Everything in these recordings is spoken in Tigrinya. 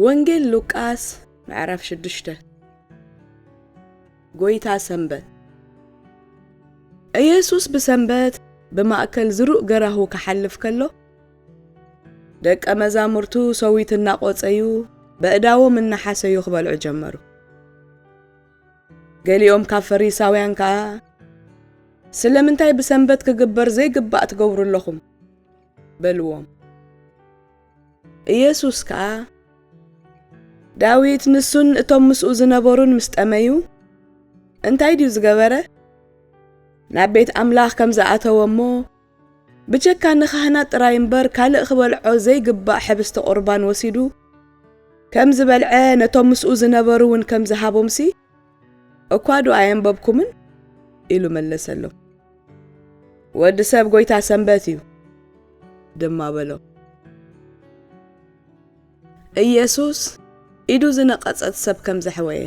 ወንጌል ሉቃስ ምዕራፍ 6 ጎይታ ሰንበት ኢየሱስ በሰንበት በማእከል ዝሩእ ገራሁ ከሐልፍ ከሎ ደቀ መዛሙርቱ ሰዊትና ቆጸዩ በእዳዎም እናሐሰዩ ክበልዑ ጀመሩ ገሊኦም ካብ ፈሪሳውያን ከ ስለምንታይ በሰንበት ክግበር ዘይግባእ ትገብሩለኹም በልዎም ኢየሱስ ከ ዳዊት ንሱን እቶም ምስኡ ዝነበሩን ምስጠመዩ እንታይ ድዩ ዝገበረ ናብ ቤት አምላኽ ከም ዝኣተወሞ ብቸካ ንኻህናት ጥራይ እምበር ካልእ ክበልዖ ዘይግባእ ሕብስተ ቁርባን ወሲዱ ከም ዝበልዐ ነቶም ምስኡ ዝነበሩን ከም ዝሃቦምሲ እኳ ዶ ኣየንበብኩምን ኢሉ መለሰሎም ወዲ ሰብ ጎይታ ሰንበት እዩ ድማ በሎ ኢየሱስ ኢዱ ዝነቐጸት ሰብ ከም ዘሕወየ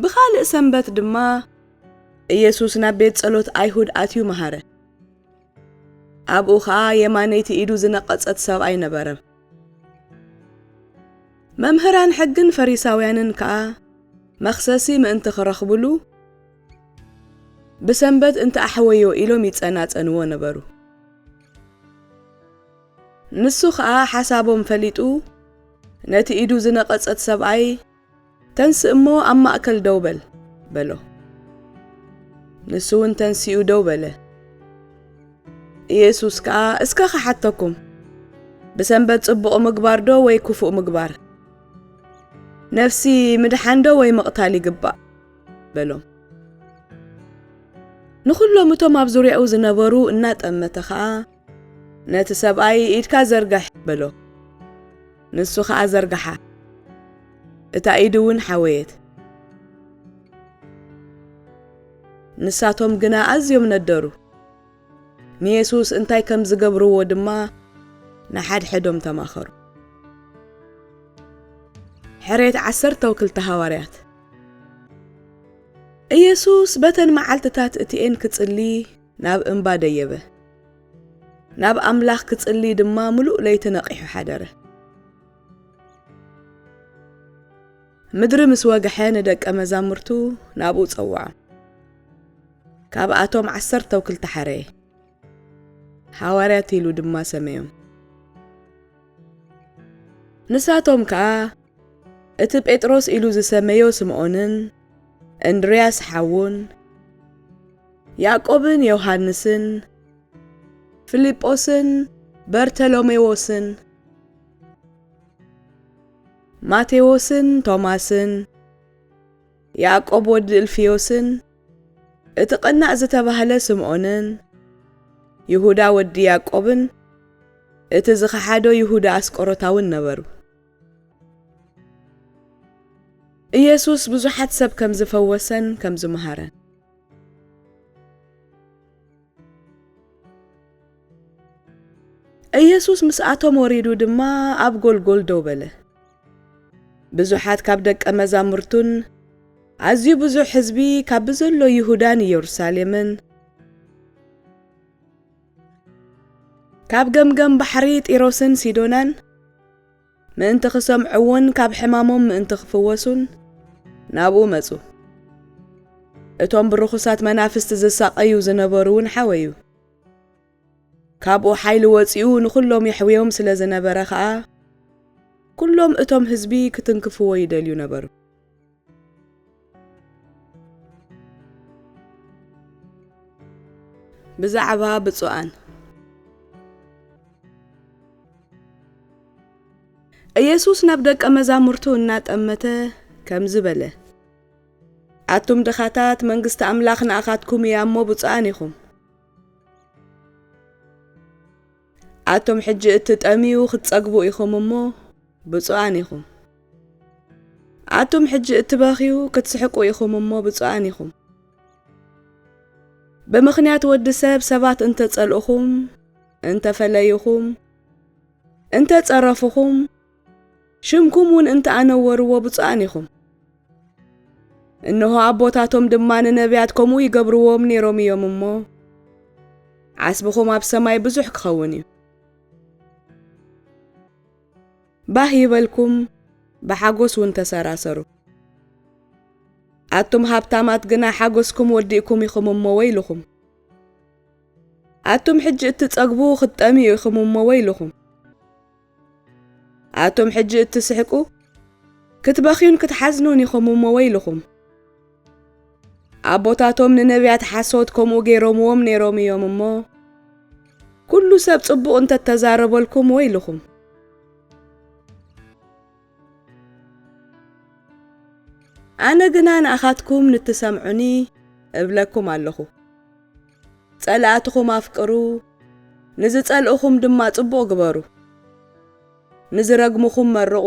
ብኻልእ ሰንበት ድማ ኢየሱስ ናብ ቤት ጸሎት ኣይሁድ ኣትዩ መሃረ ኣብኡ ኸኣ የማነይቲ ኢዱ ዝነቐጸት ሰብኣይ ነበረ መምህራን ሕግን ፈሪሳውያንን ከኣ መኽሰሲ ምእንቲ ክረኽብሉ ብሰንበት እንተ ኣሕወዮ ኢሎም ይጸናጸንዎ ነበሩ ንሱ ኸኣ ሓሳቦም ፈሊጡ ነቲ ኢዱ ዝነቐጸት ሰብኣይ ተንስእ እሞ ኣብ ማእከል ደው በል በሎ ንሱ እውን ተንሲኡ ደው በለ ኢየሱስ ከኣ እስከ ክሓተኩም ብሰንበት ጽቡቕ ምግባር ዶ ወይ ክፉእ ምግባር ነፍሲ ምድሓን ዶ ወይ ምቕታል ይግባእ በሎም ንኹሎም እቶም ኣብ ዙርያኡ ዝነበሩ እናጠመተ ከኣ ነቲ ሰብኣይ ኢድካ ዘርጋሕ በሎ ንሱ ከኣ ዘርጋሓ እታ ኢዱ እውን ሓወየት ንሳቶም ግና ኣዝዮም ነደሩ ንኢየሱስ እንታይ ከም ዝገብርዎ ድማ ንሓድሕዶም ተማኸሩ ሕሬት 12 ሃዋርያት ኢየሱስ በተን መዓልትታት እቲኤን ክጽሊ ናብ እምባ ደየበ ናብ ኣምላኽ ክጽሊ ድማ ሙሉእ ለይቲ ነቂሑ ሓደረ ምድሪ ምስ ወግሐ ንደቀ መዛሙርቱ ናብኡ ጸውዖ ካብኣቶም 12 ሓረየ ሃዋርያት ኢሉ ድማ ሰመዮም ንሳቶም ከኣ እቲ ጴጥሮስ ኢሉ ዝሰመዮ ስምዖንን እንድርያስ ሓውን ያዕቆብን ዮሐንስን ፊልጶስን በርተሎሜዎስን ማቴዎስን ቶማስን ያዕቆብ ወዲ እልፍዮስን እቲ ቅናዕ ዝተባህለ ስምዖንን ይሁዳ ወዲ ያዕቆብን እቲ ዝኸሓዶ ይሁዳ ኣስቆሮታውን ነበሩ ኢየሱስ ብዙሓት ሰብ ከም ዝፈወሰን ከም ዝመሃረን ኢየሱስ ምስኣቶም ወሪዱ ድማ ኣብ ጎልጎል ደው በለ ብዙሓት ካብ ደቀ መዛሙርቱን ኣዝዩ ብዙሕ ህዝቢ ካብ ዘሎ ይሁዳን ኢየሩሳሌምን ካብ ገምገም ባሕሪ ጢሮስን ሲዶናን ምእንቲ ክሰምዕውን ካብ ሕማሞም ምእንቲ ክፍወሱን ናብኡ መጹ እቶም ብርኹሳት መናፍስቲ ዝሳቐዩ ዝነበሩውን ሓወዩ ካብኡ ሓይሊ ወፂኡ ንኹሎም ይሕውዮም ስለ ዝነበረ ኸኣ ኩሎም እቶም ህዝቢ ክትንክፍዎ ይደልዩ ነበሩ ብዛዕባ ብፁዓን ኢየሱስ ናብ ደቀ መዛሙርቱ እናጠመተ ከም ዝበለ ኣቱም ድኻታት መንግስቲ ኣምላኽ ንኣኻትኩም እያ እሞ ብፁዓን ኢኹም ኣቱም ሕጂ እትጠምዩ ክትጸግቡ ኢኹም እሞ ብፁዓን ኢኹም ኣቱም ሕጂ እትበኽዩ ክትስሕቁ ኢኹም እሞ ብፁዓን ኢኹም ብምኽንያት ወዲ ሰብ ሰባት እንተጸልኡኹም እንተፈለዩኹም እንተጸረፉኹም ሽምኩም እውን እንተኣነወርዎ ብፁዓን ኢኹም እነሆ ኣቦታቶም ድማ ንነቢያት ከምኡ ይገብርዎም ነይሮም እዮም እሞ ዓስብኹም ኣብ ሰማይ ብዙሕ ክኸውን እዩ ባህ ይበልኩም በሓጎስ ውን ተሰራሰሩ ኣቱም ሃብታማት ግና ሓጎስኩም ወዲእኩም ይኹም እሞ ወይልኹም ኣቱም ሕጂ እትጸግቡ ኽጠሚዩ ይኹም እሞ ወይልኹም ኣቱም ሕጂ እትስሕቁ ክትበኺዩን ክትሓዝኑን ይኹም እሞ ወይልኹም ኣቦታቶም ንነቢያት ሓሶት ከምኡ ገይሮምዎም ነይሮም እዮም እሞ ኩሉ ሰብ ጽቡቕ እንተተዛረበልኩም ወይልኹም ኣነ ግና ንኣኻትኩም ንትሰምዑኒ እብለኩም ኣለኹ ጸላእትኹም ኣፍቅሩ ንዝጸልእኹም ድማ ጽቡቕ ግበሩ ንዝረግሙኹም መርቑ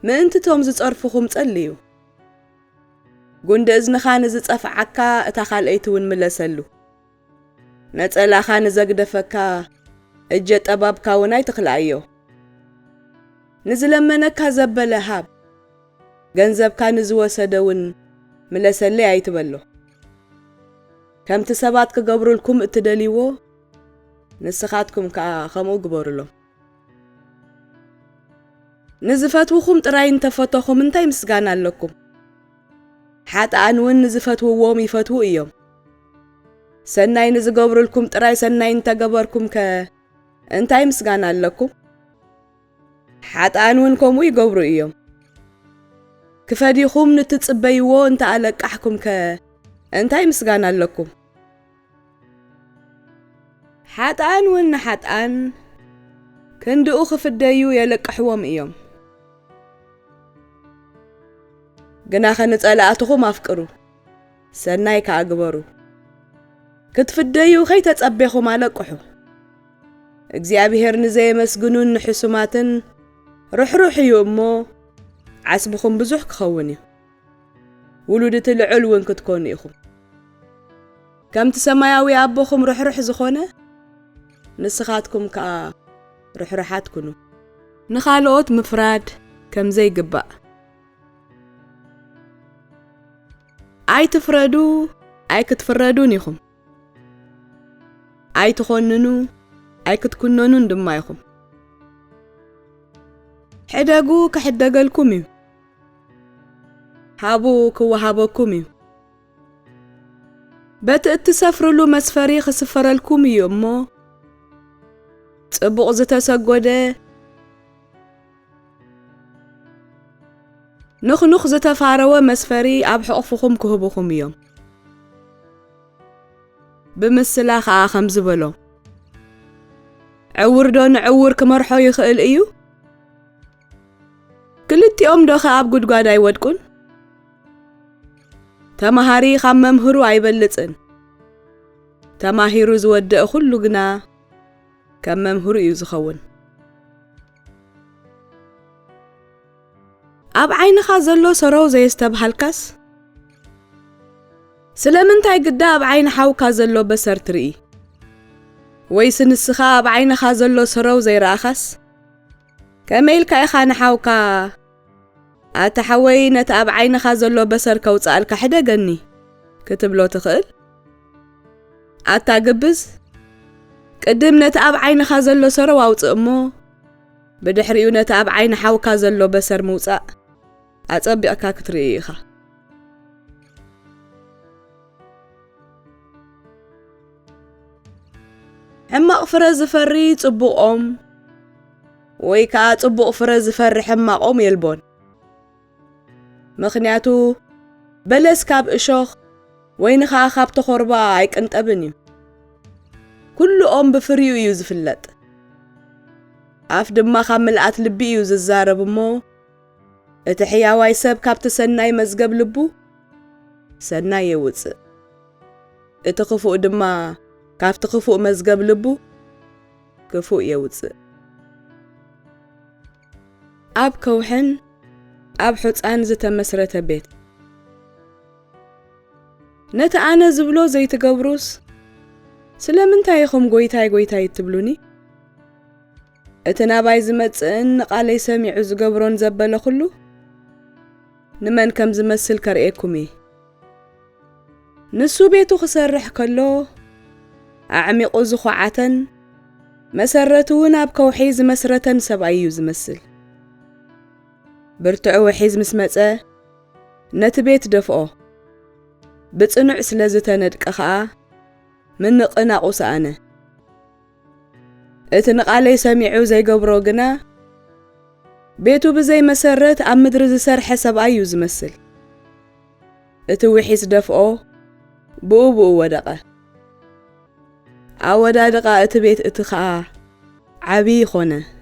ምእንትቶም ዝጸርፉኹም ጸልዩ ጉንዲ እዝንኻ ንዝጸፍዓካ እታ ኻልአይቲ ውን ምለሰሉ ነጸላኻ ንዘግደፈካ እጀ ጠባብካ ውን ኣይትኽልኣዮ ንዝለመነካ ዘበለ ሃብ ገንዘብካ ንዝወሰደውን ምለሰለይ ኣይትበሎ ከምቲ ሰባት ክገብሩልኩም እትደልይዎ ንስኻትኩም ከዓ ከምኡ ግበሩሎም ንዝፈትውኹም ጥራይ እንተፈተኹም እንታይ ምስጋና ኣለኩም ሓጥኣን ውን ንዝፈትውዎም ይፈትው እዮም ሰናይ ንዝገብሩልኩም ጥራይ ሰናይ እንተገበርኩም ከ እንታይ ምስጋና ኣለኩም ሓጥኣን ውን ከምኡ ይገብሩ እዮም ክፈዲኹም ንትጽበይዎ እንተኣለቃሕኩም ከ እንታይ ምስጋና ኣለኩም ሓጥኣን ውን ንሓጥኣን ክንድኡ ክፍደዩ የለቅሕዎም እዮም ግና ኸንጸላእትኹም ኣፍቅሩ ሰናይ ከኣግበሩ ክትፍደዩ ኸይተጸቤኹም ኣለቅሑ እግዚአብሔር ንዘየመስግኑን ንሕሱማትን ርሕሩሕ እዩ እሞ ዓስብኹም ብዙሕ ክኸውን እዩ ውሉድቲ ልዑል ውን ክትኮኑ ኢኹም ከምቲ ሰማያዊ ኣቦኹም ርሕሩሕ ዝኾነ ንስኻትኩም ከዓ ርሕሩሓት ኩኑ ንኻልኦት ምፍራድ ከምዘይግባእ ኣይትፍረዱ ኣይክትፍረዱን ኢኹም ኣይትኾንኑ ኣይክትኩነኑን ድማ ኢኹም ሕደጉ ክሕደገልኩም እዩ ሃቡ ክወሃበኩም እዩ በቲ እትሰፍርሉ መስፈሪ ክስፈረልኩም እዩ እሞ ጽቡቕ ዝተሰጎደ ንኽኑኽ ዝተፋረወ መስፈሪ ኣብ ሕቑፍኹም ክህቡኹም እዮም ብምስላ ከዓ ከም ዝበሎ ዕውር ዶ ንዕውር ክመርሖ ይኽእል እዩ ክልቲኦም ዶ ኣብ ጉድጓድ ኣይወድቁን ተማሃሪ ካብ መምህሩ ኣይበልጽን ተማሂሩ ዝወድእ ኩሉ ግና ከም መምህሩ እዩ ዝኸውን ኣብ ዓይንኻ ዘሎ ሰረው ዘየስተብሃልካስ ስለምንታይ ግዳ ኣብ ዓይን ሓውካ ዘሎ በሰር ትርኢ ወይስ ንስኻ ኣብ ዓይንኻ ዘሎ ሰረው ዘይረኣኻስ ከመይልካ ኢኻ ንሓውካ ኣተሓወይ ነቲ ኣብ ዓይንኻ ዘሎ በሰር ከውፅኣልካ ሕደገኒ ክትብሎ ትኽእል ኣታግብዝ ቅድም ነቲ ኣብ ዓይንኻ ዘሎ ሰረው ኣውፅእ እሞ ብድሕሪኡ ነቲ ኣብ ዓይን ሓውካ ዘሎ በሰር ምውፃእ ኣጸቢቕካ ክትርኢ ኢኻ ሕማቕ ፍረ ዝፈሪ ጽቡቖም ወይ ከዓ ጽቡቕ ፍረ ዝፈሪ ሕማቖም የልቦን ምኽንያቱ በለስ ካብ እሾኽ ወይኒ ከዓ ካብ ተኾርባ ኣይቅንጠብን እዩ ኩሉኦም ብፍርዩ እዩ ዝፍለጥ ኣፍ ድማ ካብ ምልኣት ልቢ እዩ ዝዛረብ እሞ እቲ ሕያዋይ ሰብ ካብቲ ሰናይ መዝገብ ልቡ ሰናይ የውፅእ እቲ ክፉእ ድማ ካብቲ ክፉእ መዝገብ ልቡ ክፉእ የውፅእ ኣብ ከውሕን ኣብ ሑፃን ዝተመስረተ ቤት ነቲ ኣነ ዝብሎ ዘይትገብሩስ ስለምንታይ ኢኹም ጎይታይ ጎይታይ ትብሉኒ እቲ ናባይ ዝመጽእን ቃለይ ሰሚዑ ዝገብሮን ዘበለ ኩሉ ንመን ከም ዝመስል ከርኤኩም እየ ንሱ ቤቱ ክሰርሕ ከሎ ኣዕሚቑ ዝኹዓተን መሰረቱ ውን ኣብ ከውሒ ዝመስረተን ሰብኣይ እዩ ዝመስል برتعو وحيز مسمصه نت بيت دفقو بصنع سلازتندق خا من قناقوس انا اتنقالي سميعو زي قبرو جنا بيتو بزي مسرت ام مدر زسرح سبعيو زمسل اتوحيس دفقو بوبو ودقه عودا دقا اتبيت اتخا عبي خونه